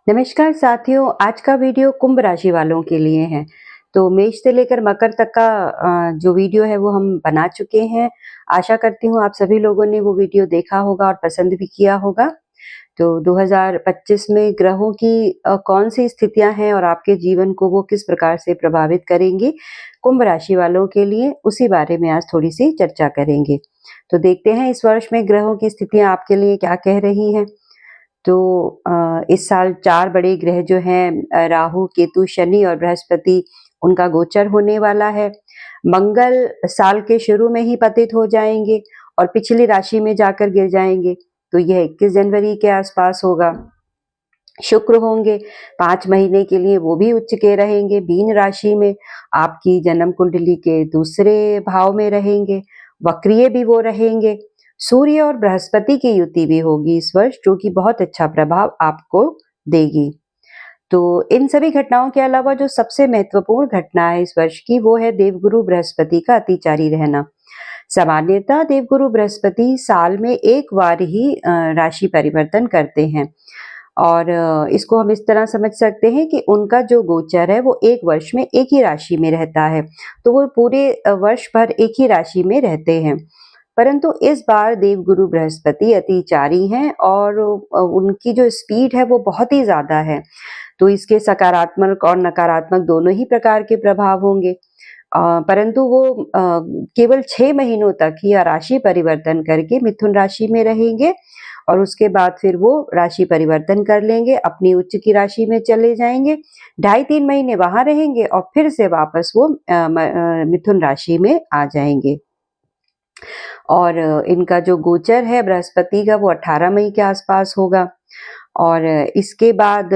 नमस्कार साथियों, आज का वीडियो कुंभ राशि वालों के लिए है। तो मेष से लेकर मकर तक का जो वीडियो है वो हम बना चुके हैं। आशा करती हूँ आप सभी लोगों ने वो वीडियो देखा होगा और पसंद भी किया होगा। तो 2025 में ग्रहों की कौन सी स्थितियां हैं और आपके जीवन को वो किस प्रकार से प्रभावित करेंगी कुंभ राशि वालों के लिए, उसी बारे में आज थोड़ी सी चर्चा करेंगे। तो देखते हैं इस वर्ष में ग्रहों की स्थितियां आपके लिए क्या कह रही हैं। तो इस साल 4 बड़े ग्रह जो हैं राहु, केतु, शनि और बृहस्पति, उनका गोचर होने वाला है। मंगल साल के शुरू में ही पतित हो जाएँगे और पिछली राशि में जाकर गिर जाएँगे, तो यह 21 जनवरी के आसपास होगा। शुक्र होंगे 5 महीने के लिए, वो भी उच्च के रहेंगे, मीन राशि में, आपकी जन्म कुंडली के दूसरे भाव में रहेंगे, वक्रीय भी वो रहेंगे। सूर्य और बृहस्पति की युति भी होगी इस वर्ष, जो कि बहुत अच्छा प्रभाव आपको देगी। तो इन सभी घटनाओं के अलावा जो सबसे महत्वपूर्ण घटना है इस वर्ष की, वो है देवगुरु बृहस्पति का अतिचारी रहना। सामान्यतः देवगुरु बृहस्पति साल में एक बार ही राशि परिवर्तन करते हैं और इसको हम इस तरह समझ सकते हैं कि उनका जो गोचर है वो एक वर्ष में एक ही राशि में रहता है, तो वो पूरे वर्ष भर एक ही राशि में रहते हैं। परंतु इस बार देवगुरु बृहस्पति अतिचारी हैं और उनकी जो स्पीड है वो बहुत ही ज़्यादा है, तो इसके सकारात्मक और नकारात्मक दोनों ही प्रकार के प्रभाव होंगे। परंतु वो केवल 6 महीनों तक ही राशि परिवर्तन करके मिथुन राशि में रहेंगे और उसके बाद फिर वो राशि परिवर्तन कर लेंगे, अपनी उच्च की राशि में चले जाएँगे। 2.5-3 महीने वहाँ रहेंगे और फिर से वापस वो मिथुन राशि में आ जाएँगे। और इनका जो गोचर है बृहस्पति का वो 18 मई के आसपास होगा और इसके बाद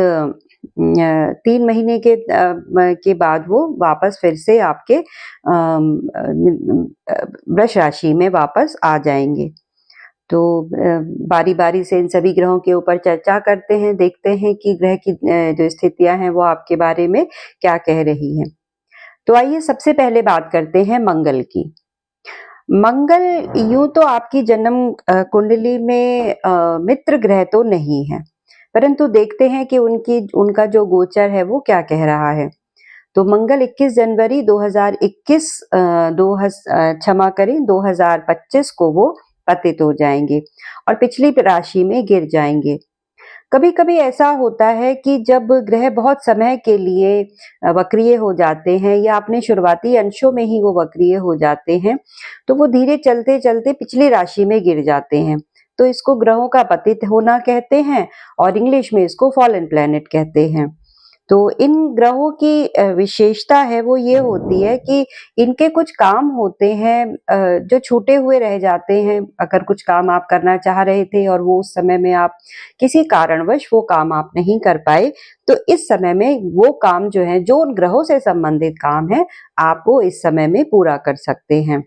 3 महीने के बाद वो वापस फिर से आपके वृष राशि में वापस आ जाएँगे। तो बारी-बारी से इन सभी ग्रहों के ऊपर चर्चा करते हैं, देखते हैं कि ग्रह की जो स्थितियाँ हैं वो आपके बारे में क्या कह रही हैं। तो आइए सबसे पहले बात करते हैं मंगल की। मंगल यूं तो आपकी जन्म कुंडली में मित्र ग्रह तो नहीं है, परंतु देखते हैं कि उनका जो गोचर है वो क्या कह रहा है। तो मंगल 21 जनवरी 2021 क्षमा करें 2025 को वो पतित हो जाएंगे और पिछली राशि में गिर जाएंगे। कभी-कभी ऐसा होता है कि जब ग्रह बहुत समय के लिए वक्रीय हो जाते हैं या अपने शुरुआती अंशों में ही वो वक्रीय हो जाते हैं, तो वो धीरे चलते-चलते पिछली राशि में गिर जाते हैं। तो इसको ग्रहों का पतित होना कहते हैं और इंग्लिश में इसको फॉलन प्लैनेट कहते हैं। तो इन ग्रहों की विशेषता है वो ये होती है कि इनके कुछ काम होते हैं जो छूटे हुए रह जाते हैं। अगर कुछ काम आप करना चाह रहे थे और वो उस समय में आप किसी कारणवश वो काम आप नहीं कर पाए, तो इस समय में वो काम जो है, जो उन ग्रहों से संबंधित काम है, आप वो इस समय में पूरा कर सकते हैं।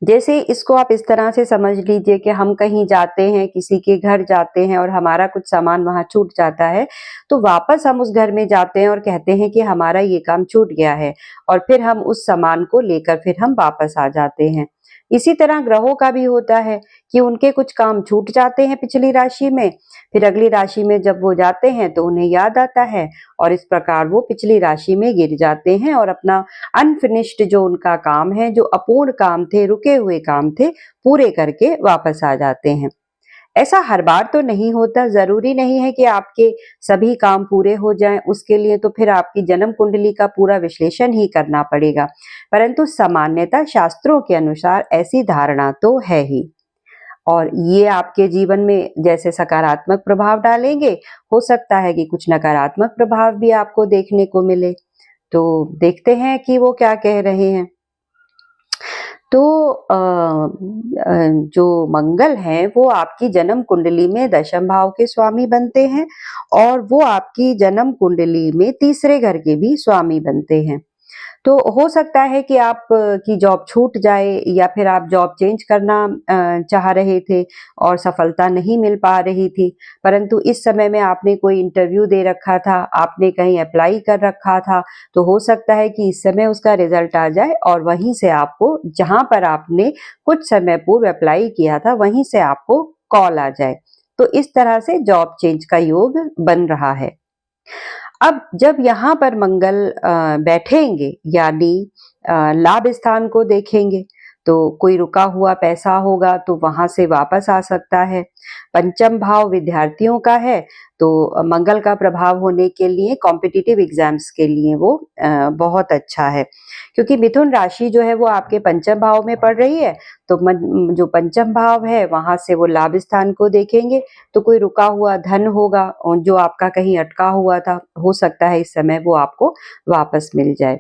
जैसे इसको आप इस तरह से समझ लीजिए कि हम कहीं जाते हैं, किसी के घर जाते हैं और हमारा कुछ सामान वहाँ छूट जाता है, तो वापस हम उस घर में जाते हैं और कहते हैं कि हमारा ये काम छूट गया है और फिर हम उस सामान को लेकर फिर हम वापस आ जाते हैं। इसी तरह ग्रहों का भी होता है कि उनके कुछ काम छूट जाते हैं पिछली राशि में, फिर अगली राशि में जब वो जाते हैं तो उन्हें याद आता है और इस प्रकार वो पिछली राशि में गिर जाते हैं और अपना अनफिनिश्ड जो उनका काम है, जो अपूर्ण काम थे, रुके हुए काम थे, पूरे करके वापस आ जाते हैं। ऐसा हर बार तो नहीं होता, ज़रूरी नहीं है कि आपके सभी काम पूरे हो जाएँ, उसके लिए तो फिर आपकी जन्म कुंडली का पूरा विश्लेषण ही करना पड़ेगा। परंतु सामान्यतः शास्त्रों के अनुसार ऐसी धारणा तो है ही। और ये आपके जीवन में जैसे सकारात्मक प्रभाव डालेंगे, हो सकता है कि कुछ नकारात्मक प्रभाव भी आपको देखने को मिले। तो देखते हैं कि वो क्या कह रहे हैं। तो जो मंगल हैं वो आपकी जन्म कुंडली में दशम भाव के स्वामी बनते हैं और वो आपकी जन्म कुंडली में तीसरे घर के भी स्वामी बनते हैं। तो हो सकता है कि आप की जॉब छूट जाए या फिर आप जॉब चेंज करना चाह रहे थे और सफलता नहीं मिल पा रही थी, परंतु इस समय में आपने कोई इंटरव्यू दे रखा था, आपने कहीं अप्लाई कर रखा था, तो हो सकता है कि इस समय उसका रिजल्ट आ जाए और वहीं से आपको, जहाँ पर आपने कुछ समय पूर्व अप्लाई किया था, वहीं से आपको कॉल आ जाए। तो इस तरह से जॉब चेंज का योग बन रहा है। अब जब यहाँ पर मंगल बैठेंगे यानी लाभ स्थान को देखेंगे, तो कोई रुका हुआ पैसा होगा तो वहां से वापस आ सकता है। पंचम भाव विद्यार्थियों का है, तो मंगल का प्रभाव होने के लिए कॉम्पिटिटिव एग्जाम्स के लिए वो बहुत अच्छा है, क्योंकि मिथुन राशि जो है वो आपके पंचम भाव में पड़ रही है। तो जो पंचम भाव है वहां से वो लाभ स्थान को देखेंगे, तो कोई रुका हुआ धन होगा और जो आपका कहीं अटका हुआ था, हो सकता है इस समय वो आपको वापस मिल जाए।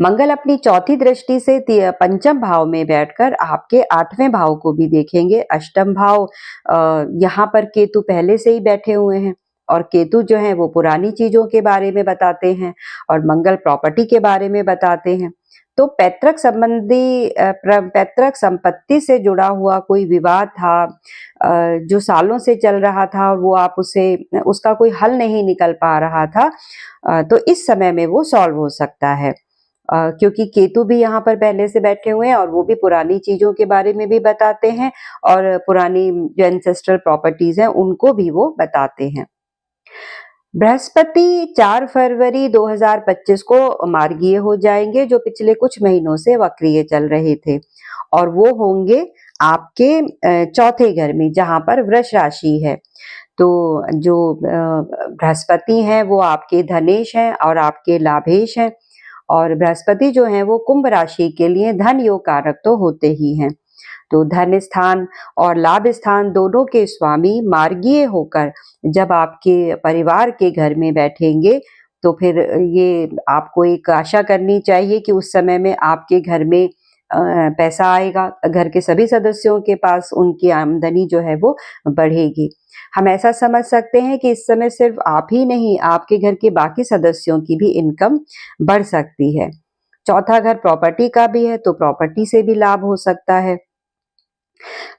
मंगल अपनी चौथी दृष्टि से पंचम भाव में बैठकर आपके 8वें भाव को भी देखेंगे। अष्टम भाव यहाँ पर केतु पहले से ही बैठे हुए हैं, और केतु जो है वो पुरानी चीजों के बारे में बताते हैं और मंगल प्रॉपर्टी के बारे में बताते हैं। तो पैतृक संपत्ति से जुड़ा हुआ कोई विवाद था जो सालों से चल रहा था, वो आप उसका कोई हल नहीं निकल पा रहा था, तो इस समय में वो सॉल्व हो सकता है। क्योंकि केतु भी यहाँ पर पहले से बैठे हुए हैं और वो भी पुरानी चीजों के बारे में भी बताते हैं और पुरानी जो एंसेस्ट्रल प्रॉपर्टीज हैं उनको भी वो बताते हैं। बृहस्पति 4 फरवरी 2025 को मार्गीय हो जाएंगे, जो पिछले कुछ महीनों से वक्रीय चल रहे थे, और वो होंगे आपके चौथे घर में जहां पर वृष राशि है। तो जो बृहस्पति हैं वो आपके धनेश हैं और आपके लाभेश हैं, और बृहस्पति जो है वो कुंभ राशि के लिए धन योग कारक तो होते ही हैं। तो धन स्थान और लाभ स्थान दोनों के स्वामी मार्गीय होकर जब आपके परिवार के घर में बैठेंगे, तो फिर ये आपको एक आशा करनी चाहिए कि उस समय में आपके घर में पैसा आएगा, घर के सभी सदस्यों के पास उनकी आमदनी जो है वो बढ़ेगी। हम ऐसा समझ सकते हैं कि इस समय सिर्फ आप ही नहीं, आपके घर के बाकी सदस्यों की भी इनकम बढ़ सकती है। चौथा घर प्रॉपर्टी का भी है, तो प्रॉपर्टी से भी लाभ हो सकता है।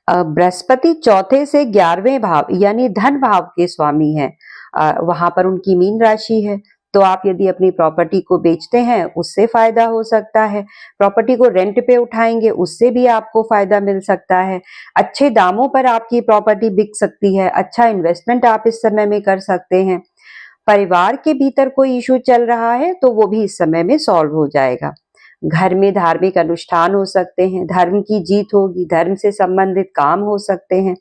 बृहस्पति चौथे से 11वें भाव यानी धन भाव के स्वामी हैं, वहां पर उनकी मीन राशि है, तो आप यदि अपनी प्रॉपर्टी को बेचते हैं उससे फायदा हो सकता है, प्रॉपर्टी को रेंट पे उठाएंगे उससे भी आपको फायदा मिल सकता है, अच्छे दामों पर आपकी प्रॉपर्टी बिक सकती है, अच्छा इन्वेस्टमेंट आप इस समय में कर सकते हैं। परिवार के भीतर कोई इशू चल रहा है तो वो भी इस समय में सॉल्व हो जाएगा। घर में धार्मिक अनुष्ठान हो सकते हैं, धर्म की जीत होगी, धर्म से संबंधित काम हो सकते हैं।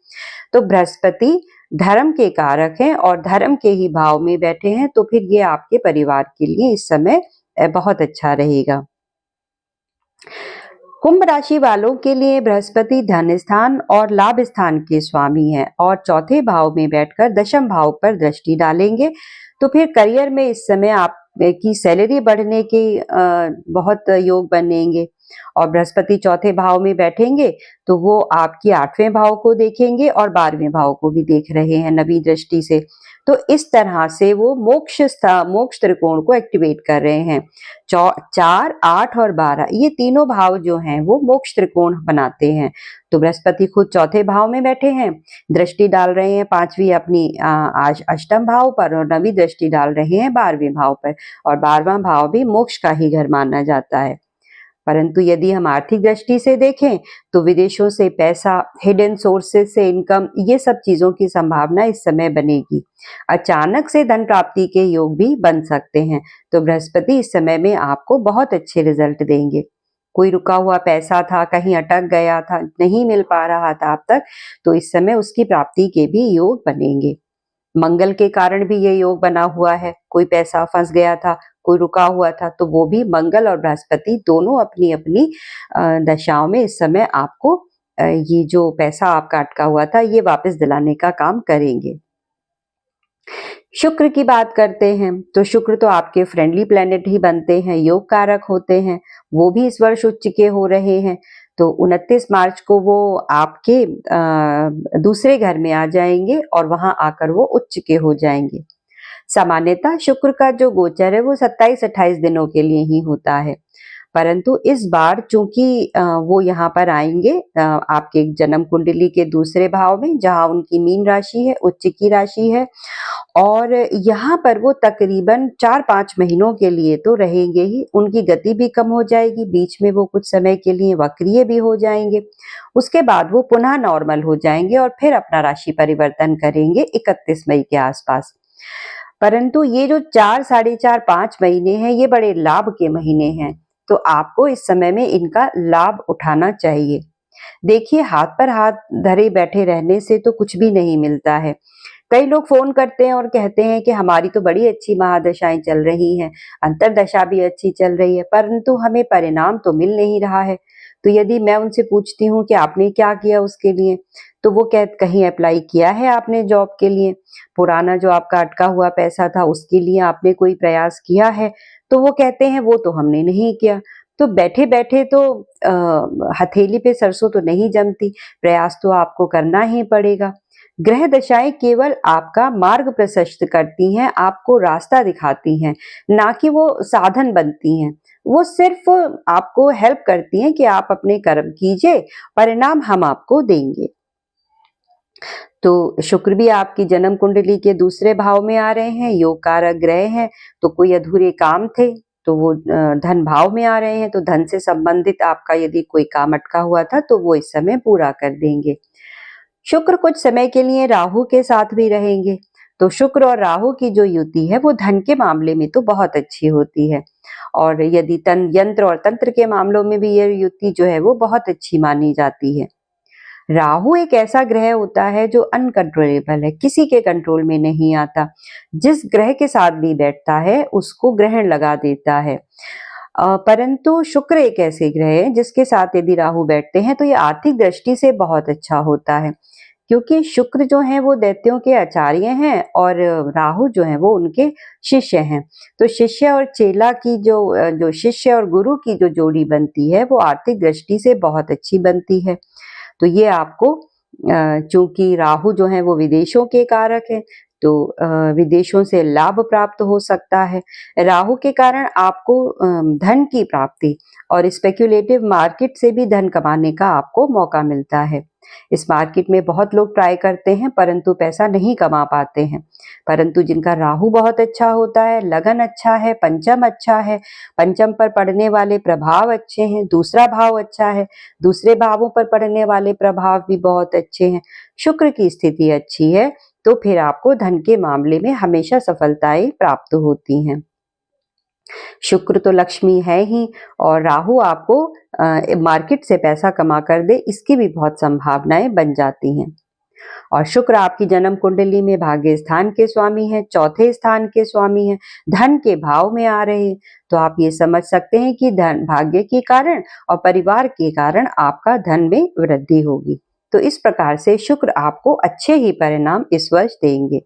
तो बृहस्पति धर्म के कारक हैं और धर्म के ही भाव में बैठे हैं, तो फिर ये आपके परिवार के लिए इस समय बहुत अच्छा रहेगा। कुंभ राशि वालों के लिए बृहस्पति धन स्थान और लाभ स्थान के स्वामी हैं और चौथे भाव में बैठकर दशम भाव पर दृष्टि डालेंगे, तो फिर करियर में इस समय आप की सैलरी बढ़ने के बहुत योग बनेंगे। और बृहस्पति चौथे भाव में बैठेंगे तो वो आपकी 8वें भाव को देखेंगे और 12वें भाव को भी देख रहे हैं नवी दृष्टि से, तो इस तरह से वो मोक्ष त्रिकोण को एक्टिवेट कर रहे हैं। 4, 8 और 12 ये तीनों भाव जो हैं वो मोक्ष त्रिकोण बनाते हैं। तो बृहस्पति खुद चौथे भाव में बैठे हैं, दृष्टि डाल रहे हैं 5वीं अपनी अष्टम भाव पर, और नवी दृष्टि डाल रहे हैं 12वें भाव पर, और 12वां भाव भी मोक्ष का ही घर माना जाता है। परंतु यदि हम आर्थिक दृष्टि से देखें तो विदेशों से पैसा, हिडन सोर्सेज से इनकम, ये सब चीजों की संभावना इस समय बनेगी। अचानक से धन प्राप्ति के योग भी बन सकते हैं, तो बृहस्पति इस समय में आपको बहुत अच्छे रिजल्ट देंगे। कोई रुका हुआ पैसा था, कहीं अटक गया था, नहीं मिल पा रहा था अब तक, तो इस समय उसकी प्राप्ति के भी योग बनेंगे। मंगल के कारण भी ये योग बना हुआ है, कोई पैसा फंस गया था, कोई रुका हुआ था, तो वो भी मंगल और बृहस्पति दोनों अपनी अपनी दशाओं में इस समय आपको ये जो पैसा आपका अटका हुआ था ये वापस दिलाने का काम करेंगे। शुक्र की बात करते हैं तो शुक्र तो आपके फ्रेंडली प्लेनेट ही बनते हैं, योग कारक होते हैं, वो भी इस वर्ष उच्च के हो रहे हैं। तो 29 मार्च को वो आपके दूसरे घर में आ जाएंगे और वहां आकर वो उच्च के हो जाएंगे। सामान्यतः शुक्र का जो गोचर है वो 27-28 दिनों के लिए ही होता है, परंतु इस बार चूँकि वो यहाँ पर आएँगे आपके जन्म कुंडली के दूसरे भाव में, जहाँ उनकी मीन राशि है, उच्च की राशि है, और यहाँ पर वो तकरीबन 4-5 महीनों के लिए तो रहेंगे ही। उनकी गति भी कम हो जाएगी, बीच में वो कुछ समय के लिए वक्रीय भी हो जाएँगे। उसके बाद वो पुनः नॉर्मल हो जाएँगे और फिर अपना राशि परिवर्तन करेंगे 31 मई के आसपास। परंतु ये जो 4, साढ़े 4, 5 महीने हैं, ये बड़े लाभ के महीने हैं, तो आपको इस समय में इनका लाभ उठाना चाहिए। देखिए, हाथ पर हाथ धरे बैठे रहने से तो कुछ भी नहीं मिलता है। कई लोग फ़ोन करते हैं और कहते हैं कि हमारी तो बड़ी अच्छी महादशाएँ चल रही हैं, अंतर्दशा भी अच्छी चल रही है, परंतु हमें परिणाम तो मिल नहीं रहा है। तो यदि मैं उनसे पूछती हूँ कि आपने क्या किया उसके लिए? तो वो कहीं अप्लाई किया है आपने जॉब के लिए? पुराना जो आपका अटका हुआ पैसा था उसके लिए आपने कोई प्रयास किया है? तो वो कहते हैं वो तो हमने नहीं किया। तो बैठे-बैठे तो हथेली पे सरसों तो नहीं जमती, प्रयास तो आपको करना ही पड़ेगा। ग्रह दशाएँ केवल आपका मार्ग प्रशस्त करती हैं, आपको रास्ता दिखाती हैं, ना कि वो साधन बनती हैं। वो सिर्फ़ आपको हेल्प करती हैं कि आप अपने कर्म कीजिए, परिणाम हम आपको देंगे। तो शुक्र भी आपकी जन्म कुंडली के दूसरे भाव में आ रहे हैं, योग कारक ग्रह हैं, तो कोई अधूरे काम थे, तो वो धन भाव में आ रहे हैं, तो धन से संबंधित आपका यदि कोई काम अटका हुआ था, तो वो इस समय पूरा कर देंगे। शुक्र कुछ समय के लिए राहु के साथ भी रहेंगे, तो शुक्र और राहु की जो युति है वो धन के मामले में तो बहुत अच्छी होती है, और यदि यंत्र और तंत्र के मामलों में भी ये युति जो है वो बहुत अच्छी मानी जाती है। राहु एक ऐसा ग्रह होता है जो अनकंट्रोलेबल है, किसी के कंट्रोल में नहीं आता। जिस ग्रह के साथ भी बैठता है उसको ग्रहण लगा देता है। परंतु शुक्र एक ऐसे ग्रह है जिसके साथ यदि राहु बैठते हैं तो ये आर्थिक दृष्टि से बहुत अच्छा होता है, क्योंकि शुक्र जो है वो दैत्यों के आचार्य हैं और राहु जो है वो उनके शिष्य हैं। तो शिष्य और चेला की जो शिष्य और गुरु की जो जोड़ी बनती है वो आर्थिक दृष्टि से बहुत अच्छी बनती है। तो ये आपको चूँकि राहु जो है वो विदेशों के कारक हैं, तो विदेशों से लाभ प्राप्त हो सकता है। राहु के कारण आपको धन की प्राप्ति और स्पेक्युलेटिव मार्केट से भी धन कमाने का आपको मौका मिलता है। इस मार्केट में बहुत लोग ट्राई करते हैं परंतु पैसा नहीं कमा पाते हैं। परंतु जिनका राहु बहुत अच्छा होता है, लगन अच्छा है, पंचम अच्छा है, पंचम पर पड़ने वाले प्रभाव अच्छे हैं, दूसरा भाव अच्छा है, दूसरे भावों पर पड़ने वाले प्रभाव भी बहुत अच्छे हैं, शुक्र की स्थिति अच्छी है, तो फिर आपको धन के मामले में हमेशा सफलताएं प्राप्त होती हैं। शुक्र तो लक्ष्मी है ही, और राहु आपको मार्केट से पैसा कमा कर दे, इसकी भी बहुत संभावनाएं बन जाती हैं। और शुक्र आपकी जन्म कुंडली में भाग्य स्थान के स्वामी हैं, चौथे स्थान के स्वामी हैं, धन के भाव में आ रहे हैं, तो आप ये समझ सकते हैं कि धन भाग्य के कारण और परिवार के कारण आपका धन में वृद्धि होगी। तो इस प्रकार से शुक्र आपको अच्छे ही परिणाम इस वर्ष देंगे।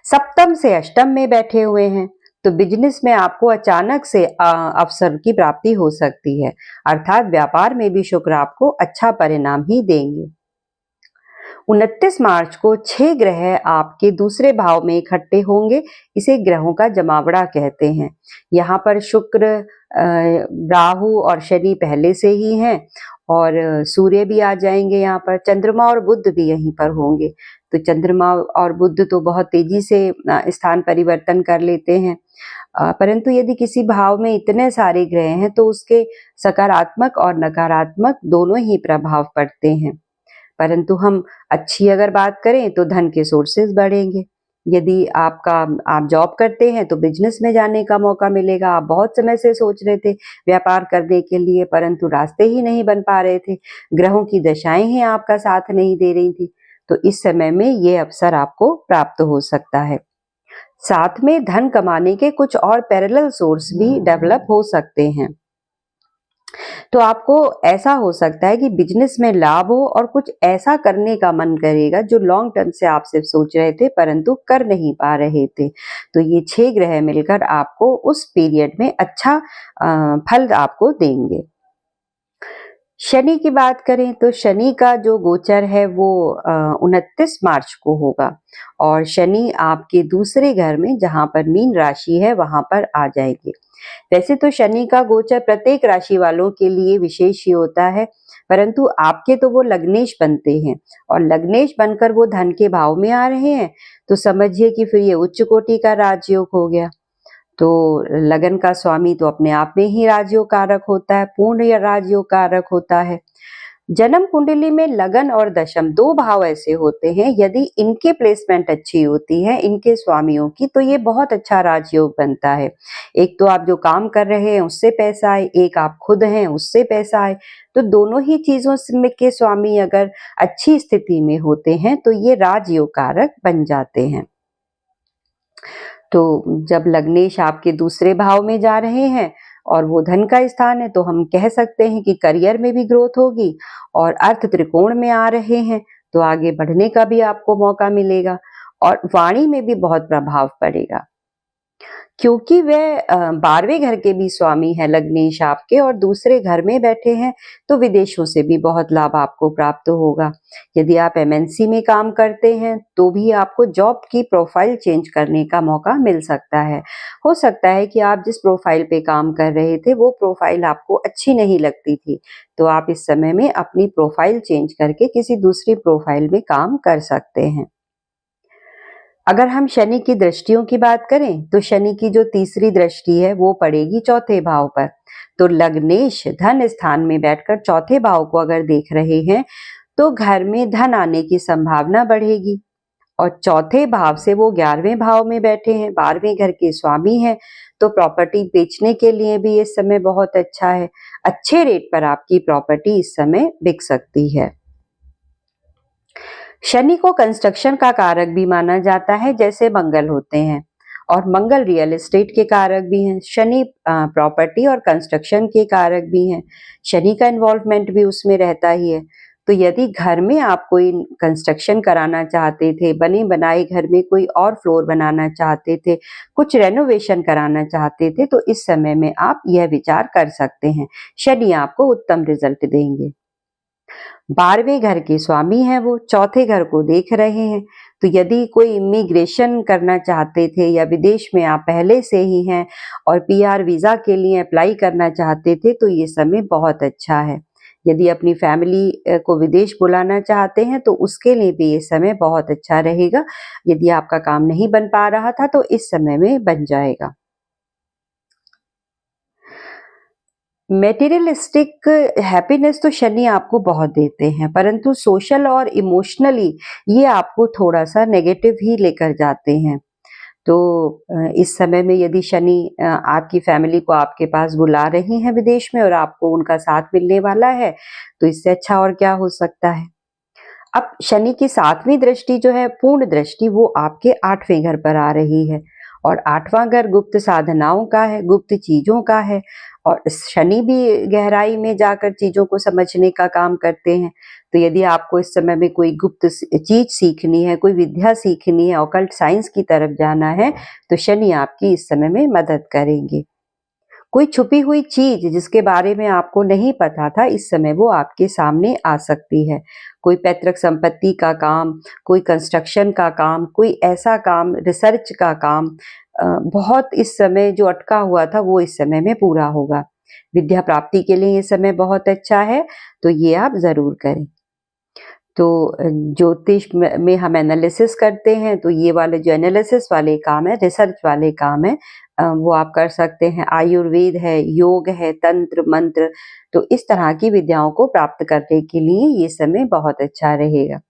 सप्तम से अष्टम में बैठे हुए हैं, तो बिजनेस में आपको अचानक से अवसर की प्राप्ति हो सकती है, अर्थात व्यापार में भी शुक्र आपको अच्छा परिणाम ही देंगे। 29 मार्च को 6 ग्रह आपके दूसरे भाव में इकट्ठे होंगे, इसे ग्रहों का जमावड़ा कहते हैं। यहाँ पर शुक्र, राहु और शनि पहले से ही हैं, और सूर्य भी आ जाएंगे यहाँ पर, चंद्रमा और बुध भी यहीं पर होंगे। तो चंद्रमा और बुध तो बहुत तेजी से स्थान परिवर्तन कर लेते हैं, परंतु यदि किसी भाव में इतने सारे ग्रह हैं तो उसके सकारात्मक और नकारात्मक दोनों ही प्रभाव पड़ते हैं। परंतु हम अच्छी अगर बात करें तो धन के सोर्सेज बढ़ेंगे। यदि आप जॉब करते हैं तो बिजनेस में जाने का मौका मिलेगा। आप बहुत समय से सोच रहे थे व्यापार करने के लिए, परंतु रास्ते ही नहीं बन पा रहे थे, ग्रहों की दशाएं ही आपका साथ नहीं दे रही थी, तो इस समय में ये अवसर आपको प्राप्त हो सकता है। साथ में धन कमाने के कुछ और पैरेलल सोर्स भी डेवलप हो सकते हैं। तो आपको ऐसा हो सकता है कि बिजनेस में लाभ हो और कुछ ऐसा करने का मन करेगा जो लॉन्ग टर्म से आप सिर्फ सोच रहे थे परंतु कर नहीं पा रहे थे। तो ये 6 ग्रह मिलकर आपको उस पीरियड में अच्छा फल आपको देंगे। शनि की बात करें तो शनि का जो गोचर है वो 29 मार्च को होगा और शनि आपके दूसरे घर में जहां पर मीन राशि है वहां पर आ जाएंगे। वैसे तो शनि का गोचर प्रत्येक राशि वालों के लिए विशेष ही होता है, परंतु आपके तो वो लग्नेश बनते हैं और लग्नेश बनकर वो धन के भाव में आ रहे हैं, तो समझिए कि फिर ये उच्च कोटि का राजयोग हो गया। तो लगन का स्वामी तो अपने आप में ही राजयोग कारक होता है, पूर्ण या राजयोग कारक होता है। जन्म कुंडली में लगन और दशम दो भाव ऐसे होते हैं, यदि इनके प्लेसमेंट अच्छी होती है इनके स्वामियों की, तो ये बहुत अच्छा राजयोग बनता है। एक तो आप जो काम कर रहे हैं उससे पैसा आए, एक आप खुद हैं उससे पैसा आए, तो दोनों ही चीजों में के स्वामी अगर अच्छी स्थिति में होते हैं तो ये राजयोग कारक बन जाते हैं। तो जब लग्नेश आपके दूसरे भाव में जा रहे हैं और वो धन का स्थान है, तो हम कह सकते हैं कि करियर में भी ग्रोथ होगी और अर्थ त्रिकोण में आ रहे हैं तो आगे बढ़ने का भी आपको मौका मिलेगा और वाणी में भी बहुत प्रभाव पड़ेगा, क्योंकि वह 12वें घर के भी स्वामी है लग्नेश आपके और दूसरे घर में बैठे हैं, तो विदेशों से भी बहुत लाभ आपको प्राप्त होगा। यदि आप एमएनसी में काम करते हैं तो भी आपको जॉब की प्रोफाइल चेंज करने का मौका मिल सकता है। हो सकता है कि आप जिस प्रोफाइल पे काम कर रहे थे वो प्रोफाइल आपको अच्छी नहीं लगती थी, तो आप इस समय में अपनी प्रोफाइल चेंज करके किसी दूसरी प्रोफाइल में काम कर सकते हैं। अगर हम शनि की दृष्टियों की बात करें तो शनि की जो तीसरी दृष्टि है वो पड़ेगी चौथे भाव पर, तो लग्नेश धन स्थान में बैठकर चौथे भाव को अगर देख रहे हैं तो घर में धन आने की संभावना बढ़ेगी और चौथे भाव से वो 11वें भाव में बैठे हैं, 12वें घर के स्वामी हैं, तो प्रॉपर्टी बेचने के लिए भी इस समय बहुत अच्छा है। अच्छे रेट पर आपकी प्रॉपर्टी इस समय बिक सकती है। शनि को कंस्ट्रक्शन का कारक भी माना जाता है जैसे मंगल होते हैं और मंगल रियल एस्टेट के कारक भी हैं। शनि प्रॉपर्टी और कंस्ट्रक्शन के कारक भी हैं। शनि का इन्वॉल्वमेंट भी उसमें रहता ही है। तो यदि घर में आप कोई कंस्ट्रक्शन कराना चाहते थे, बने बनाए घर में कोई और फ्लोर बनाना चाहते थे, कुछ रेनोवेशन कराना चाहते थे, तो इस समय में आप यह विचार कर सकते हैं। शनि आपको उत्तम रिजल्ट देंगे। 12वें घर के स्वामी हैं, वो चौथे घर को देख रहे हैं, तो यदि कोई इमिग्रेशन करना चाहते थे या विदेश में आप पहले से ही हैं और पीआर वीजा के लिए अप्लाई करना चाहते थे तो ये समय बहुत अच्छा है। यदि अपनी फैमिली को विदेश बुलाना चाहते हैं तो उसके लिए भी ये समय बहुत अच्छा रहेगा। यदि आपका काम नहीं बन पा रहा था तो इस समय में बन जाएगा। मेटीरियलिस्टिक हैप्पीनेस तो शनि आपको बहुत देते हैं, परंतु सोशल और इमोशनली ये आपको थोड़ा-सा नेगेटिव ही लेकर जाते हैं। तो इस समय में यदि शनि आपकी फैमिली को आपके पास बुला रहे हैं विदेश में और आपको उनका साथ मिलने वाला है, तो इससे अच्छा और क्या हो सकता है। अब शनि की 7वीं दृष्टि जो है पूर्ण दृष्टि वो आपके 8वें घर पर आ रही है और 8वां घर गुप्त साधनाओं का है, गुप्त चीजों का है और शनि भी गहराई में जाकर चीजों को समझने का काम करते हैं। तो यदि आपको इस समय में कोई गुप्त चीज सीखनी है, कोई विद्या सीखनी है, ऑकल्ट साइंस की तरफ जाना है, तो शनि आपकी इस समय में मदद करेंगे। कोई छुपी हुई चीज जिसके बारे में आपको नहीं पता था, इस समय वो आपके सामने आ सकती है। कोई पैतृक संपत्ति का काम, कोई कंस्ट्रक्शन का काम, कोई ऐसा काम, रिसर्च का काम बहुत इस समय जो अटका हुआ था वो इस समय में पूरा होगा। विद्या प्राप्ति के लिए ये समय बहुत अच्छा है, तो ये आप ज़रूर करें। तो ज्योतिष में हम एनालिसिस करते हैं, तो ये वाले जो एनालिसिस वाले काम है, रिसर्च वाले काम है, वो आप कर सकते हैं। आयुर्वेद है, योग है, तंत्र मंत्र, तो इस तरह की विद्याओं को प्राप्त करने के लिए ये समय बहुत अच्छा रहेगा।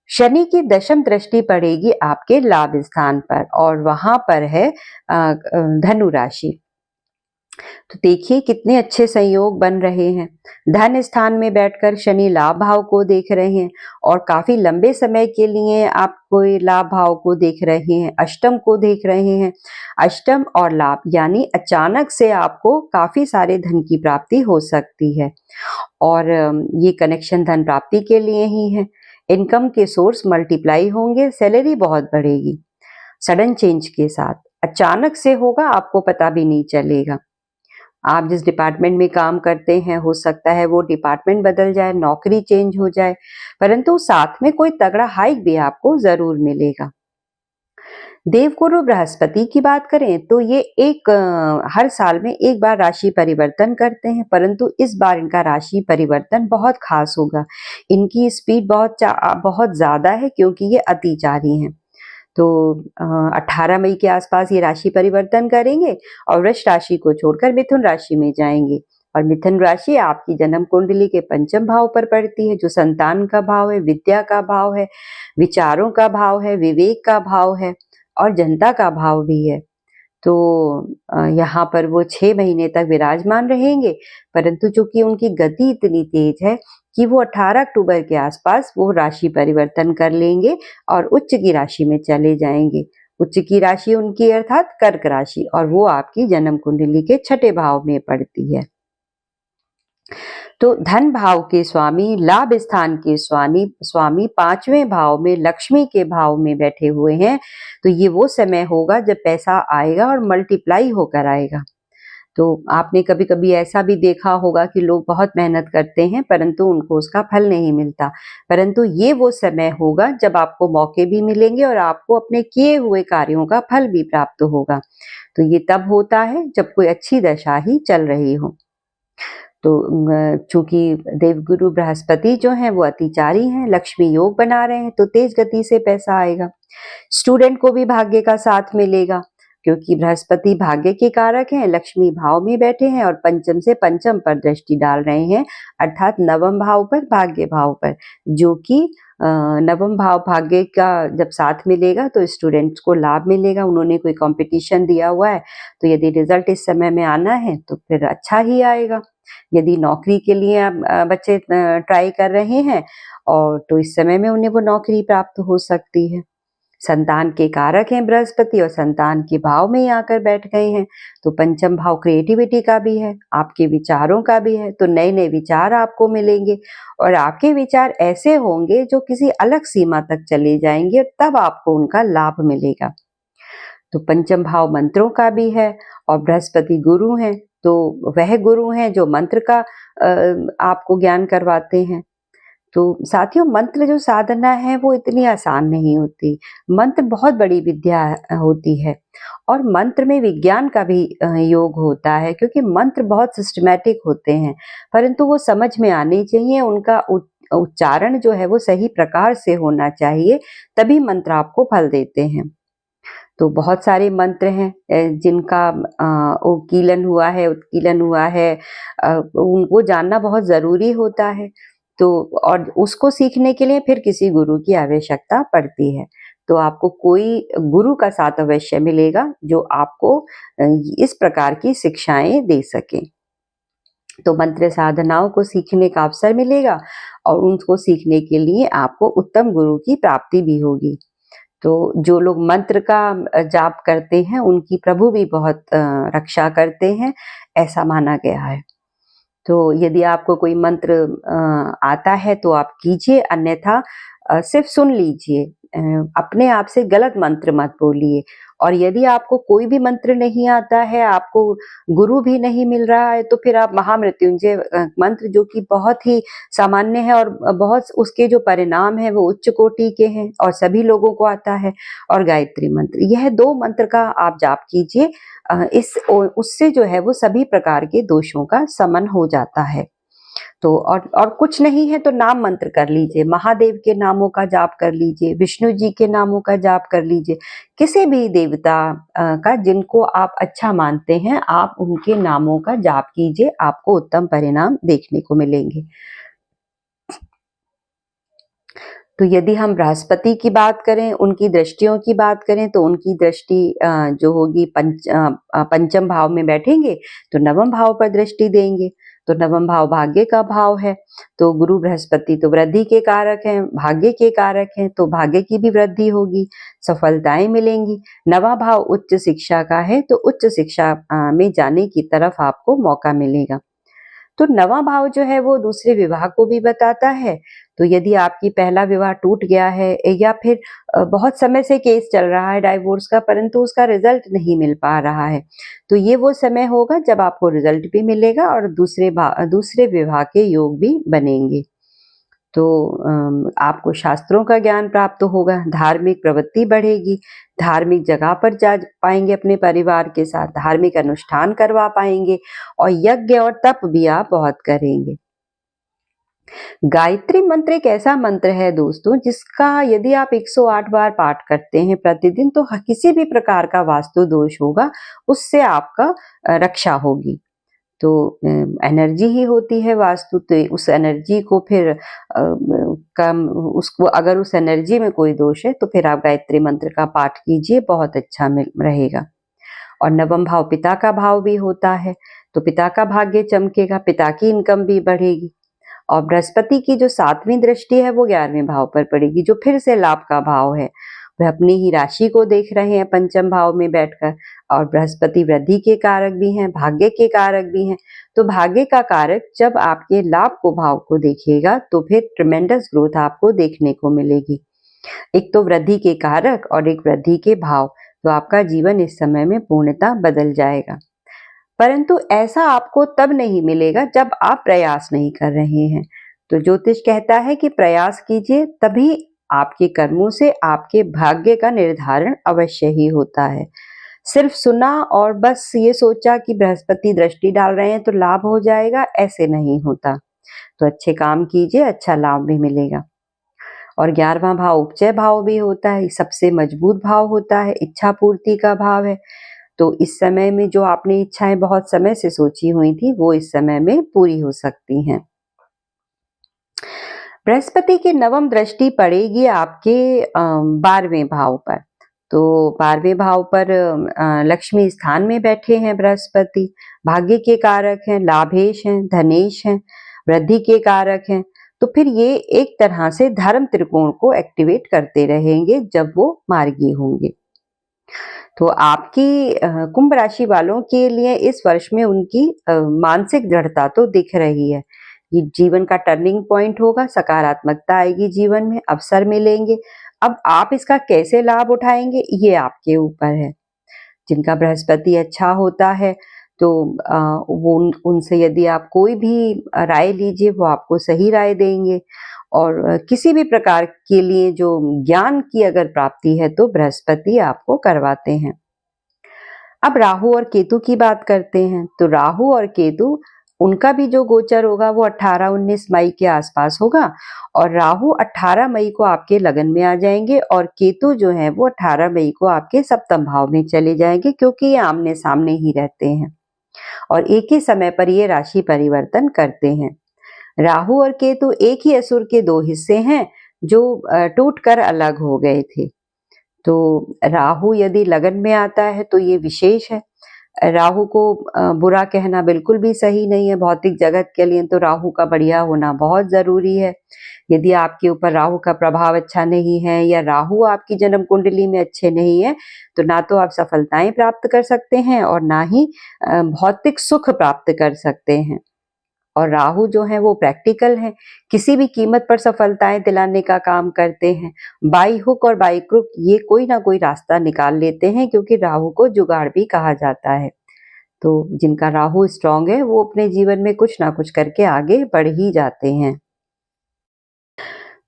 शनि की दशम दृष्टि पड़ेगी आपके लाभ स्थान पर और वहां पर है धनु राशि। तो देखिए कितने अच्छे संयोग बन रहे हैं। धन स्थान में बैठकर शनि लाभ भाव को देख रहे हैं और काफी लंबे समय के लिए आप कोई लाभ भाव को देख रहे हैं, अष्टम को देख रहे हैं। अष्टम और लाभ यानी अचानक से आपको काफी सारे धन की प्राप्ति हो सकती है और ये कनेक्शन धन प्राप्ति के लिए ही है। इनकम के सोर्स मल्टीप्लाई होंगे, सैलरी बहुत बढ़ेगी। सडन चेंज के साथ अचानक से होगा, आपको पता भी नहीं चलेगा। आप जिस डिपार्टमेंट में काम करते हैं, हो सकता है वो डिपार्टमेंट बदल जाए, नौकरी चेंज हो जाए, परंतु साथ में कोई तगड़ा हाइक भी आपको ज़रूर मिलेगा। देवगुरु बृहस्पति की बात करें तो ये हर साल में एक बार राशि परिवर्तन करते हैं, परंतु इस बार इनका राशि परिवर्तन बहुत खास होगा। इनकी स्पीड बहुत ज़्यादा है क्योंकि ये अतिचारी हैं। तो 18 मई के आसपास ये राशि परिवर्तन करेंगे और वृष राशि को छोड़कर मिथुन राशि में जाएंगे। और मिथुन राशि आपकी जन्म कुंडली के पंचम भाव पर पड़ती है, जो संतान का भाव है, विद्या का भाव है, विचारों का भाव है, विवेक का भाव है और जनता का भाव भी है। तो यहाँ पर वो 6 महीने तक विराजमान रहेंगे, परंतु चूंकि उनकी गति इतनी तेज है कि वो 18 अक्टूबर के आसपास वो राशि परिवर्तन कर लेंगे और उच्च की राशि में चले जाएंगे। उच्च की राशि उनकी अर्थात कर्क राशि, और वो आपकी जन्म कुंडली के 6ठे भाव में पड़ती है। तो धन भाव के स्वामी, लाभ स्थान के स्वामी 5वें भाव में लक्ष्मी के भाव में बैठे हुए हैं। तो ये वो समय होगा जब पैसा आएगा और मल्टीप्लाई होकर आएगा। तो आपने कभी कभी ऐसा भी देखा होगा कि लोग बहुत मेहनत करते हैं परंतु उनको उसका फल नहीं मिलता, परंतु ये वो समय होगा जब आपको मौके भी मिलेंगे और आपको अपने किए हुए कार्यों का फल भी प्राप्त होगा। तो ये तब होता है जब कोई अच्छी दशा ही चल रही हो। तो चूंकि देवगुरु बृहस्पति जो हैं वो अतिचारी हैं, लक्ष्मी योग बना रहे हैं, तो तेज गति से पैसा आएगा। स्टूडेंट को भी भाग्य का साथ मिलेगा क्योंकि बृहस्पति भाग्य के कारक हैं, लक्ष्मी भाव में बैठे हैं और पंचम से पंचम पर दृष्टि डाल रहे हैं, अर्थात नवम भाव पर, भाग्य भाव पर, जो कि नवम भाव भाग्य का जब साथ मिलेगा तो स्टूडेंट्स को लाभ मिलेगा। उन्होंने कोई कंपटीशन दिया हुआ है तो यदि रिजल्ट इस समय में आना है तो फिर अच्छा ही आएगा। यदि नौकरी के लिए आप बच्चे ट्राई कर रहे हैं और तो इस समय में उन्हें वो नौकरी प्राप्त हो सकती है। संतान के कारक हैं बृहस्पति और संतान के भाव में ही आकर बैठ गए हैं, तो पंचम भाव क्रिएटिविटी का भी है, आपके विचारों का भी है। तो नए नए विचार आपको मिलेंगे और आपके विचार ऐसे होंगे जो किसी अलग सीमा तक चले जाएंगे और तब आपको उनका लाभ मिलेगा। तो पंचम भाव मंत्रों का भी है और बृहस्पति गुरु हैं, तो वह गुरु हैं जो मंत्र का आपको ज्ञान करवाते हैं। तो साथियों, मंत्र जो साधना है वो इतनी आसान नहीं होती। मंत्र बहुत बड़ी विद्या होती है और मंत्र में विज्ञान का भी योग होता है, क्योंकि मंत्र बहुत सिस्टमैटिक होते हैं, परंतु वो समझ में आने चाहिए, उनका उच्चारण जो है वो सही प्रकार से होना चाहिए, तभी मंत्र आपको फल देते हैं। तो बहुत सारे मंत्र हैं जिनका उत्कीलन हुआ है, वो जानना बहुत ज़रूरी होता है। तो और उसको सीखने के लिए फिर किसी गुरु की आवश्यकता पड़ती है। तो आपको कोई गुरु का साथ अवश्य मिलेगा जो आपको इस प्रकार की शिक्षाएँ दे सके। तो मंत्र साधनाओं को सीखने का अवसर मिलेगा और उनको सीखने के लिए आपको उत्तम गुरु की प्राप्ति भी होगी। तो जो लोग मंत्र का जाप करते हैं उनकी प्रभु भी बहुत रक्षा करते हैं, ऐसा माना गया है। तो यदि आपको कोई मंत्र आता है तो आप कीजिए, अन्यथा सिर्फ सुन लीजिए, अपने आप से गलत मंत्र मत बोलिए। और यदि आपको कोई भी मंत्र नहीं आता है, आपको गुरु भी नहीं मिल रहा है, तो फिर आप महामृत्युंजय मंत्र, जो कि बहुत ही सामान्य है और बहुत उसके जो परिणाम है वो उच्च कोटि के हैं और सभी लोगों को आता है, और गायत्री मंत्र, यह 2 मंत्र का आप जाप कीजिए। उससे जो है वो सभी प्रकार के दोषों का शमन हो जाता है। तो और कुछ नहीं है तो नाम मंत्र कर लीजिए, महादेव के नामों का जाप कर लीजिए, विष्णु जी के नामों का जाप कर लीजिए, किसी भी देवता का जिनको आप अच्छा मानते हैं, आप उनके नामों का जाप कीजिए, आपको उत्तम परिणाम देखने को मिलेंगे। तो यदि हम बृहस्पति की बात करें, उनकी दृष्टियों की बात करें, तो उनकी दृष्टि जो होगी पंचम भाव में बैठेंगे तो नवम भाव पर दृष्टि देंगे। तो नवम भाव भाग्य का भाव है, तो गुरु बृहस्पति तो वृद्धि के कारक हैं, भाग्य के कारक हैं, तो भाग्य की भी वृद्धि होगी, सफलताएं मिलेंगी। नवा भाव उच्च शिक्षा का है, तो उच्च शिक्षा में जाने की तरफ आपको मौका मिलेगा। तो नवा भाव जो है वो दूसरे विवाह को भी बताता है, तो यदि आपकी पहला विवाह टूट गया है या फिर बहुत समय से केस चल रहा है डाइवोर्स का, परंतु उसका रिजल्ट नहीं मिल पा रहा है, तो ये वो समय होगा जब आपको रिजल्ट भी मिलेगा और दूसरे विवाह के योग भी बनेंगे। तो आपको शास्त्रों का ज्ञान प्राप्त होगा, धार्मिक प्रवृत्ति बढ़ेगी, धार्मिक जगह पर जा पाएंगे अपने परिवार के साथ, धार्मिक अनुष्ठान करवा पाएंगे और यज्ञ और तप भी आप बहुत करेंगे। गायत्री मंत्र एक ऐसा मंत्र है दोस्तों, जिसका यदि आप 108 बार पाठ करते हैं प्रतिदिन, तो किसी भी प्रकार का वास्तु दोष होगा उससे आपका रक्षा होगी। तो एनर्जी ही होती है वास्तु, तो उस एनर्जी को फिर कम उसको अगर उस एनर्जी में कोई दोष है तो फिर आप गायत्री मंत्र का पाठ कीजिए, बहुत अच्छा रहेगा। और नवम भाव पिता का भाव भी होता है, तो पिता का भाग्य चमकेगा, पिता की इनकम भी बढ़ेगी। और बृहस्पति की जो 7वीं दृष्टि है वो 11वें भाव पर पड़ेगी, जो फिर से लाभ का भाव है। वह अपनी ही राशि को देख रहे हैं पंचम भाव में बैठकर, और बृहस्पति वृद्धि के कारक भी हैं, भाग्य के कारक भी हैं। तो भाग्य का कारक जब आपके लाभ को भाव को देखेगा तो फिर ट्रिमेंडस ग्रोथ आपको देखने को मिलेगी। एक तो वृद्धि के कारक और एक वृद्धि के भाव, तो आपका जीवन इस समय में पूर्णतः बदल जाएगा। परंतु ऐसा आपको तब नहीं मिलेगा जब आप प्रयास नहीं कर रहे हैं। तो ज्योतिष कहता है कि प्रयास कीजिए, तभी आपके कर्मों से आपके भाग्य का निर्धारण अवश्य ही होता है। सिर्फ सुना और बस ये सोचा कि बृहस्पति दृष्टि डाल रहे हैं तो लाभ हो जाएगा, ऐसे नहीं होता। तो अच्छे काम कीजिए, अच्छा लाभ भी मिलेगा। और 11वां भाव उपचय भाव भी होता है, सबसे मजबूत भाव होता है, इच्छा पूर्ति का भाव है। तो इस समय में जो आपने इच्छाएं बहुत समय से सोची हुई थी वो इस समय में पूरी हो सकती हैं। बृहस्पति की नवम दृष्टि पड़ेगी आपके 12वें भाव पर। तो 12वें भाव पर लक्ष्मी स्थान में बैठे हैं बृहस्पति, भाग्य के कारक हैं, लाभेश हैं, धनेश हैं, वृद्धि के कारक हैं। तो फिर ये एक तरह से धर्म त्रिकोण को एक्टिवेट करते रहेंगे जब वो मार्गी होंगे। तो आपकी कुंभ राशि वालों के लिए इस वर्ष में उनकी मानसिक दृढ़ता तो दिख रही है। ये जीवन का टर्निंग पॉइंट होगा, सकारात्मकता आएगी जीवन में, अवसर मिलेंगे। अब आप इसका कैसे लाभ उठाएंगे ये आपके ऊपर है। जिनका बृहस्पति अच्छा होता है तो वो उनसे यदि आप कोई भी राय लीजिए वो आपको सही राय देंगे। और किसी भी प्रकार के लिए जो ज्ञान की अगर प्राप्ति है तो बृहस्पति आपको करवाते हैं। अब राहु और केतु की बात करते हैं। तो राहु और केतु, उनका भी जो गोचर होगा वो 18-19 मई के आसपास होगा। और राहु 18 मई को आपके लगन में आ जाएंगे और केतु जो है वो 18 मई को आपके सप्तम भाव में चले जाएंगे, क्योंकि ये आमने सामने ही रहते हैं और एक ही समय पर ये राशि परिवर्तन करते हैं। राहु और केतु एक ही असुर के दो हिस्से हैं जो टूटकर अलग हो गए थे। तो राहु यदि लगन में आता है तो ये विशेष है। राहु को बुरा कहना बिल्कुल भी सही नहीं है भौतिक जगत के लिए, तो राहु का बढ़िया होना बहुत जरूरी है। यदि आपके ऊपर राहु का प्रभाव अच्छा नहीं है या राहु आपकी जन्म कुंडली में अच्छे नहीं है, तो ना तो आप सफलताएं प्राप्त कर सकते हैं और ना ही भौतिक सुख प्राप्त कर सकते हैं। और राहु जो है वो प्रैक्टिकल है, किसी भी कीमत पर सफलताएं दिलाने का काम करते हैं। बाई हुक और बाई क्रुक ये कोई ना कोई रास्ता निकाल लेते हैं, क्योंकि राहु को जुगाड़ भी कहा जाता है। तो जिनका राहु स्ट्रांग है वो अपने जीवन में कुछ ना कुछ करके आगे बढ़ ही जाते हैं।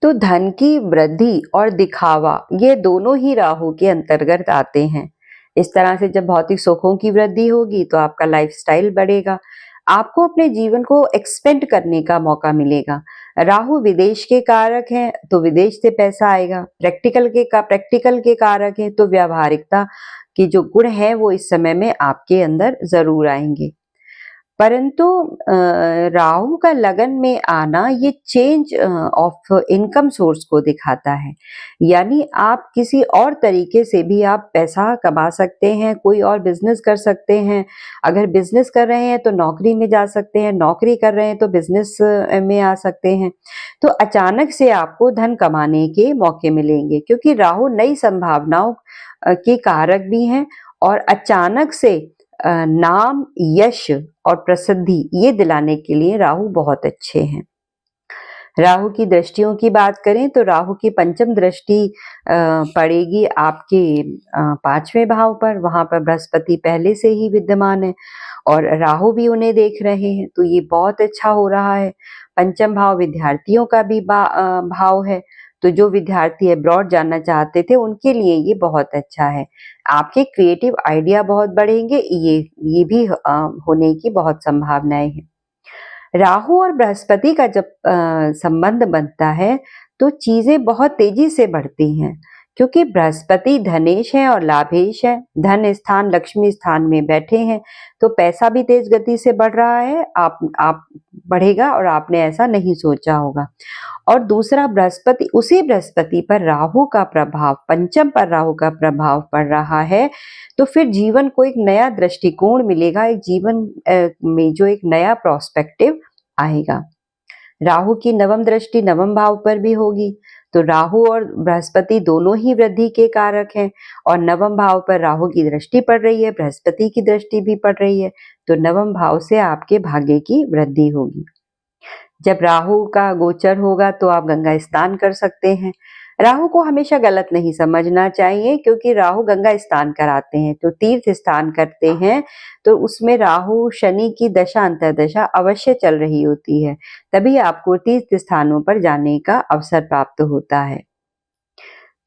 तो धन की वृद्धि और दिखावा ये दोनों ही राहु के अंतर्गत आते हैं। इस तरह से जब भौतिक सुखों की वृद्धि होगी तो आपका लाइफस्टाइल बढ़ेगा, आपको अपने जीवन को एक्सपेंड करने का मौका मिलेगा। राहु विदेश के कारक हैं तो विदेश से पैसा आएगा, प्रैक्टिकल के कारक है तो व्यावहारिकता के जो गुण है वो इस समय में आपके अंदर जरूर आएंगे। परंतु राहु का लगन में आना ये चेंज ऑफ इनकम सोर्स को दिखाता है, यानी आप किसी और तरीके से भी आप पैसा कमा सकते हैं, कोई और बिजनेस कर सकते हैं। अगर बिजनेस कर रहे हैं तो नौकरी में जा सकते हैं, नौकरी कर रहे हैं तो बिजनेस में आ सकते हैं। तो अचानक से आपको धन कमाने के मौके मिलेंगे, क्योंकि राहु नई संभावनाओं के कारक भी हैं और अचानक से नाम, यश और प्रसिद्धि ये दिलाने के लिए राहु बहुत अच्छे हैं। राहु की दृष्टियों की बात करें तो राहु की पंचम दृष्टि पड़ेगी आपके 5वें भाव पर। वहां पर बृहस्पति पहले से ही विद्यमान है और राहु भी उन्हें देख रहे हैं, तो ये बहुत अच्छा हो रहा है। पंचम भाव विद्यार्थियों का भी भाव है, तो जो विद्यार्थी अब्रॉड जाना चाहते थे उनके लिए ये बहुत अच्छा है। आपके क्रिएटिव आइडिया बहुत बढ़ेंगे, ये भी होने की बहुत संभावनाएं हैं। राहु और बृहस्पति का जब संबंध बनता है तो चीजें बहुत तेजी से बढ़ती हैं, क्योंकि बृहस्पति धनेश है और लाभेश है। धन स्थान लक्ष्मी स्थान में बैठे हैं, तो पैसा भी तेज गति से बढ़ रहा है, आप बढ़ेगा और आपने ऐसा नहीं सोचा होगा। और दूसरा बृहस्पति, उसी बृहस्पति पर राहु का प्रभाव, पंचम पर राहु का प्रभाव पड़ रहा है, तो फिर जीवन को एक नया दृष्टिकोण मिलेगा, एक जीवन में जो एक नया प्रोस्पेक्टिव आएगा। राहु की नवम दृष्टि नवम भाव पर भी होगी, तो राहु और बृहस्पति दोनों ही वृद्धि के कारक हैं और नवम भाव पर राहु की दृष्टि पड़ रही है, बृहस्पति की दृष्टि भी पड़ रही है, तो नवम भाव से आपके भाग्य की वृद्धि होगी। जब राहु का गोचर होगा तो आप गंगा स्नान कर सकते हैं। राहु को हमेशा गलत नहीं समझना चाहिए, क्योंकि राहु गंगा स्नान कराते हैं, तो तीर्थ स्नान करते हैं, तो उसमें राहु शनि की दशा अंतर्दशा अवश्य चल रही होती है, तभी आपको तीर्थ स्थानों पर जाने का अवसर प्राप्त होता है।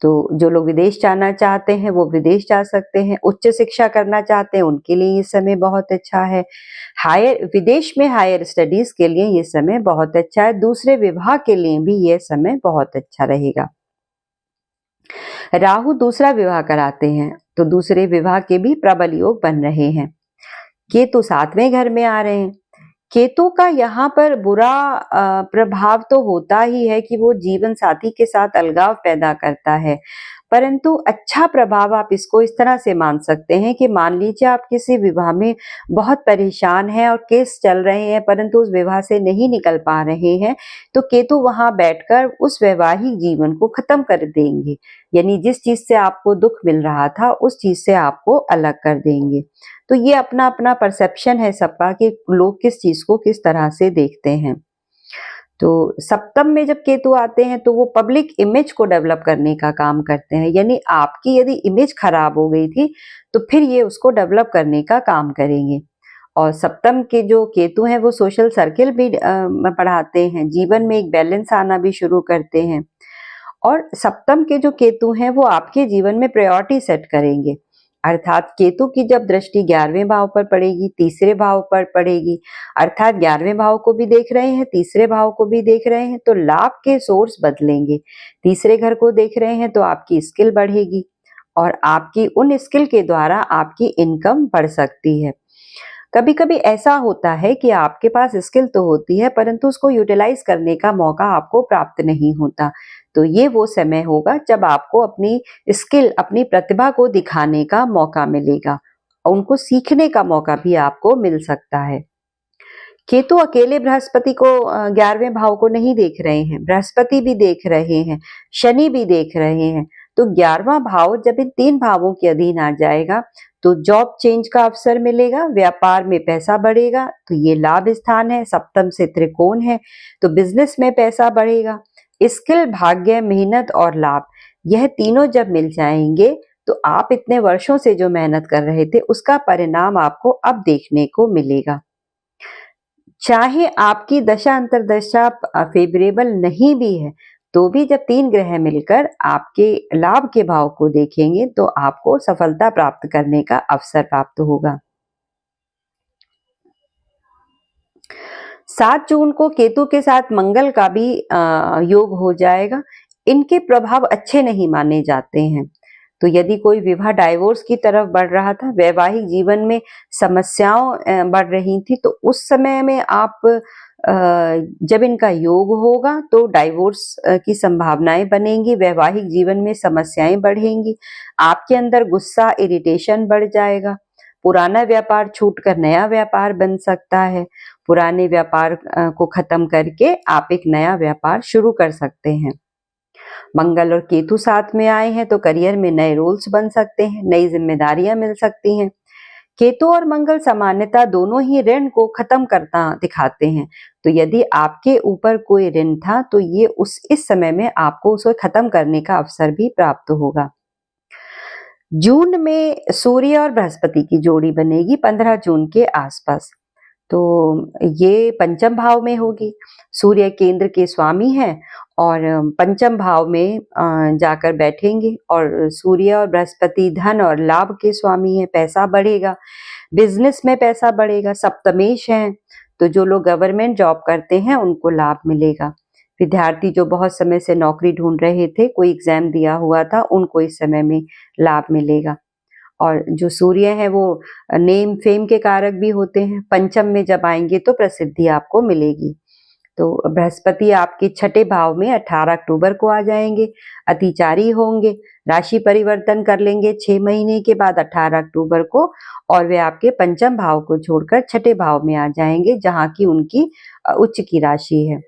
तो जो लोग विदेश जाना चाहते हैं वो विदेश जा सकते हैं, उच्च शिक्षा करना चाहते हैं उनके लिए ये समय बहुत अच्छा है। विदेश में हायर स्टडीज के लिए ये समय बहुत अच्छा है। दूसरे विवाह के लिए भी ये समय बहुत अच्छा रहेगा। राहु दूसरा विवाह कराते हैं, तो दूसरे विवाह के भी प्रबल योग बन रहे हैं। केतु 7वें घर में आ रहे हैं। केतु का यहाँ पर बुरा प्रभाव तो होता ही है कि वो जीवन साथी के साथ अलगाव पैदा करता है, परंतु अच्छा प्रभाव आप इसको इस तरह से मान सकते हैं कि मान लीजिए आप किसी विवाह में बहुत परेशान हैं और केस चल रहे हैं, परंतु उस विवाह से नहीं निकल पा रहे हैं, तो केतु वहां बैठकर उस वैवाहिक जीवन को खत्म कर देंगे, यानी जिस चीज से आपको दुख मिल रहा था उस चीज से आपको अलग कर देंगे। तो ये अपना अपना परसेप्शन है सबका कि लोग किस चीज को किस तरह से देखते हैं। तो सप्तम में जब केतु आते हैं तो वो पब्लिक इमेज को डेवलप करने का काम करते हैं, यानी आपकी यदि इमेज खराब हो गई थी तो फिर ये उसको डेवलप करने का काम करेंगे। और सप्तम के जो केतु हैं वो सोशल सर्किल भी पढ़ाते हैं, जीवन में एक बैलेंस आना भी शुरू करते हैं। और सप्तम के जो केतु हैं वो आपके जीवन में प्रायोरिटी सेट करेंगे, अर्थात केतु की जब दृष्टि 11वें भाव पर पड़ेगी, तीसरे भाव पर पड़ेगी, अर्थात 11वें भाव को भी देख रहे हैं, तीसरे भाव को भी देख रहे हैं, तो लाभ के सोर्स बदलेंगे। तीसरे घर को देख रहे हैं तो आपकी स्किल बढ़ेगी और आपकी उन स्किल के द्वारा आपकी इनकम बढ़ सकती है। कभी कभी ऐसा होता है कि आपके पास स्किल तो होती है परंतु उसको यूटिलाइज करने का मौका आपको प्राप्त नहीं होता, तो ये वो समय होगा जब आपको अपनी स्किल, अपनी प्रतिभा को दिखाने का मौका मिलेगा और उनको सीखने का मौका भी आपको मिल सकता है। केतु अकेले बृहस्पति को 11वें भाव को नहीं देख रहे हैं, बृहस्पति भी देख रहे हैं, शनि भी देख रहे हैं, तो 11वां भाव जब इन 3 भावों के अधीन आ जाएगा तो जॉब चेंज का अवसर मिलेगा, व्यापार में पैसा बढ़ेगा, तो ये लाभ स्थान है, सप्तम से त्रिकोण है, तो बिजनेस में पैसा बढ़ेगा। स्किल, भाग्य, मेहनत और लाभ, यह तीनों जब मिल जाएंगे तो आप इतने वर्षों से जो मेहनत कर रहे थे उसका परिणाम आपको अब देखने को मिलेगा। चाहे आपकी दशा अंतर्दशा फेवरेबल नहीं भी है तो भी जब 3 ग्रह मिलकर आपके लाभ के भाव को देखेंगे तो आपको सफलता प्राप्त करने का अवसर प्राप्त होगा। 7 जून को केतु के साथ मंगल का भी योग हो जाएगा। इनके प्रभाव अच्छे नहीं माने जाते हैं, तो यदि कोई विवाह डाइवोर्स की तरफ बढ़ रहा था, वैवाहिक जीवन में समस्याओं बढ़ रही थी, तो उस समय में आप जब इनका योग होगा तो डाइवोर्स की संभावनाएं बनेंगी, वैवाहिक जीवन में समस्याएं बढ़ेंगी, आपके अंदर गुस्सा, इरिटेशन बढ़ जाएगा, पुराना व्यापार छूटकर नया व्यापार बन सकता है, पुराने व्यापार को खत्म करके आप एक नया व्यापार शुरू कर सकते हैं। मंगल और केतु साथ में आए हैं तो करियर में नए रोल्स बन सकते हैं, नई जिम्मेदारियां मिल सकती हैं। केतु और मंगल सामान्यतः दोनों ही ऋण को खत्म करता दिखाते हैं। तो यदि आपके ऊपर कोई ऋण था तो ये इस समय में आपको उसे खत्म करने का अवसर भी प्राप्त होगा। जून में सूर्य और बृहस्पति की जोड़ी बनेगी 15 जून के आसपास। तो ये पंचम भाव में होगी। सूर्य केंद्र के स्वामी हैं और पंचम भाव में जाकर बैठेंगे, और सूर्य और बृहस्पति धन और लाभ के स्वामी हैं। पैसा बढ़ेगा, बिजनेस में पैसा बढ़ेगा। सप्तमेश हैं, तो जो लोग गवर्नमेंट जॉब करते हैं उनको लाभ मिलेगा। विद्यार्थी जो बहुत समय से नौकरी ढूंढ रहे थे, कोई एग्जाम दिया हुआ था, उनको इस समय में लाभ मिलेगा। और जो सूर्य है वो नेम फेम के कारक भी होते हैं। पंचम में जब आएंगे तो प्रसिद्धि आपको मिलेगी। तो बृहस्पति आपके छठे भाव में 18 अक्टूबर को आ जाएंगे, अतिचारी होंगे, राशि परिवर्तन कर लेंगे 6 महीने के बाद 18 अक्टूबर को, और वे आपके पंचम भाव को छोड़कर छठे भाव में आ जाएंगे, जहां की उनकी उच्च की राशि है।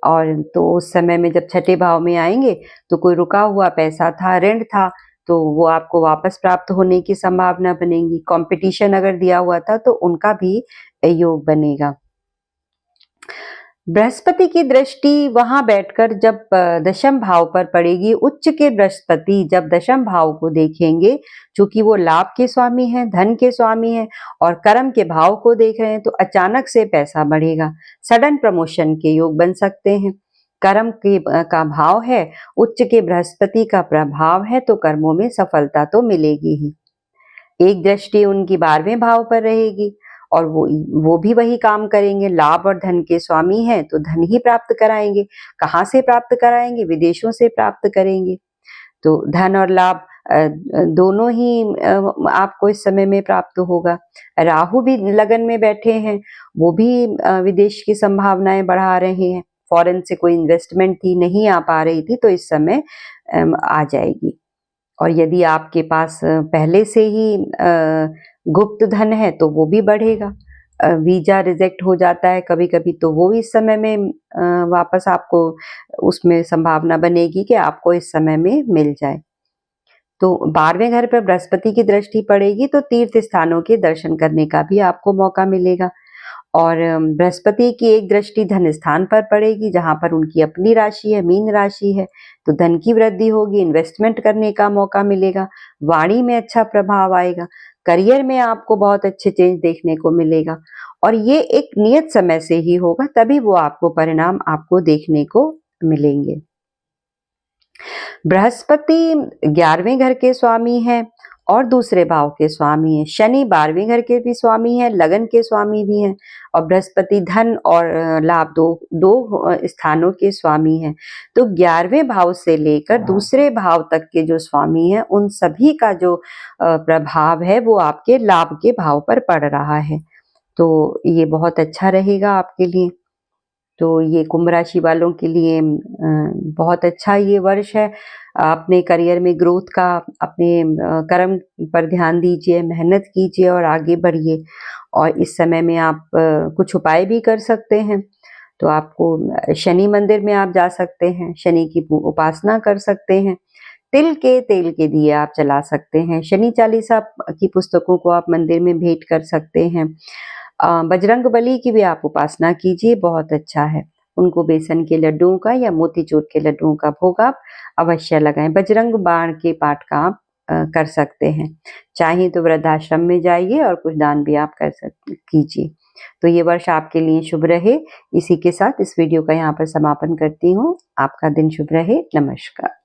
और तो उस समय में जब छठे भाव में आएंगे तो कोई रुका हुआ पैसा था, ऋण था, तो वो आपको वापस प्राप्त होने की संभावना बनेगी। कंपटीशन अगर दिया हुआ था तो उनका भी योग बनेगा। बृहस्पति की दृष्टि वहां बैठकर जब दशम भाव पर पड़ेगी, उच्च के बृहस्पति जब दशम भाव को देखेंगे, चूंकि वो लाभ के स्वामी हैं, धन के स्वामी हैं और कर्म के भाव को देख रहे हैं, तो अचानक से पैसा बढ़ेगा। सडन प्रमोशन के योग बन सकते हैं। कर्म के का भाव है, उच्च के बृहस्पति का प्रभाव है, तो कर्मों में सफलता तो मिलेगी ही। एक दृष्टि उनकी 12वें भाव पर रहेगी और वो भी वही काम करेंगे। लाभ और धन के स्वामी हैं, तो धन ही प्राप्त कराएंगे। कहाँ से प्राप्त कराएंगे? विदेशों से प्राप्त करेंगे। तो धन और लाभ दोनों ही आपको इस समय में प्राप्त होगा। राहु भी लगन में बैठे हैं, वो भी विदेश की संभावनाएं बढ़ा रहे हैं। फॉरेन से कोई इन्वेस्टमेंट थी, नहीं आ पा रही थी, तो इस समय आ जाएगी। और यदि आपके पास पहले से ही गुप्त धन है तो वो भी बढ़ेगा। वीजा रिजेक्ट हो जाता है कभी कभी, तो वो इस समय में वापस आपको उसमें संभावना बनेगी कि आपको इस समय में मिल जाए। तो 12वें घर पर बृहस्पति की दृष्टि पड़ेगी तो तीर्थ स्थानों के दर्शन करने का भी आपको मौका मिलेगा। और बृहस्पति की एक दृष्टि धन स्थान पर पड़ेगी, जहां पर उनकी अपनी राशि है, मीन राशि है, तो धन की वृद्धि होगी, इन्वेस्टमेंट करने का मौका मिलेगा, वाणी में अच्छा प्रभाव आएगा, करियर में आपको बहुत अच्छे चेंज देखने को मिलेगा। और ये एक नियत समय से ही होगा, तभी वो आपको परिणाम आपको देखने को मिलेंगे। बृहस्पति 11वें घर के स्वामी हैं और दूसरे भाव के स्वामी हैं। शनि 12वें घर के भी स्वामी हैं, लगन के स्वामी भी हैं, और बृहस्पति धन और लाभ दो स्थानों के स्वामी हैं। तो 11वें भाव से लेकर दूसरे भाव तक के जो स्वामी हैं, उन सभी का जो प्रभाव है वो आपके लाभ के भाव पर पड़ रहा है। तो ये बहुत अच्छा रहेगा आपके लिए। तो ये कुंभ राशि वालों के लिए बहुत अच्छा ये वर्ष है। अपने करियर में ग्रोथ का, अपने कर्म पर ध्यान दीजिए, मेहनत कीजिए और आगे बढ़िए। और इस समय में आप कुछ उपाय भी कर सकते हैं। तो आपको शनि मंदिर में आप जा सकते हैं, शनि की उपासना कर सकते हैं, तिल के तेल के दिए आप जला सकते हैं, शनि चालीसा की पुस्तकों को आप मंदिर में भेंट कर सकते हैं। बजरंग बली की भी आप उपासना कीजिए, बहुत अच्छा है। उनको बेसन के लड्डुओं का या मोतीचूर के लड्डुओं का भोग आप अवश्य लगाएं। बजरंग बाण के पाठ का आप कर सकते हैं। चाहे तो वृद्धाश्रम में जाइए और कुछ दान भी आप कीजिए। तो ये वर्ष आपके लिए शुभ रहे। इसी के साथ इस वीडियो का यहाँ पर समापन करती हूँ। आपका दिन शुभ रहे। नमस्कार।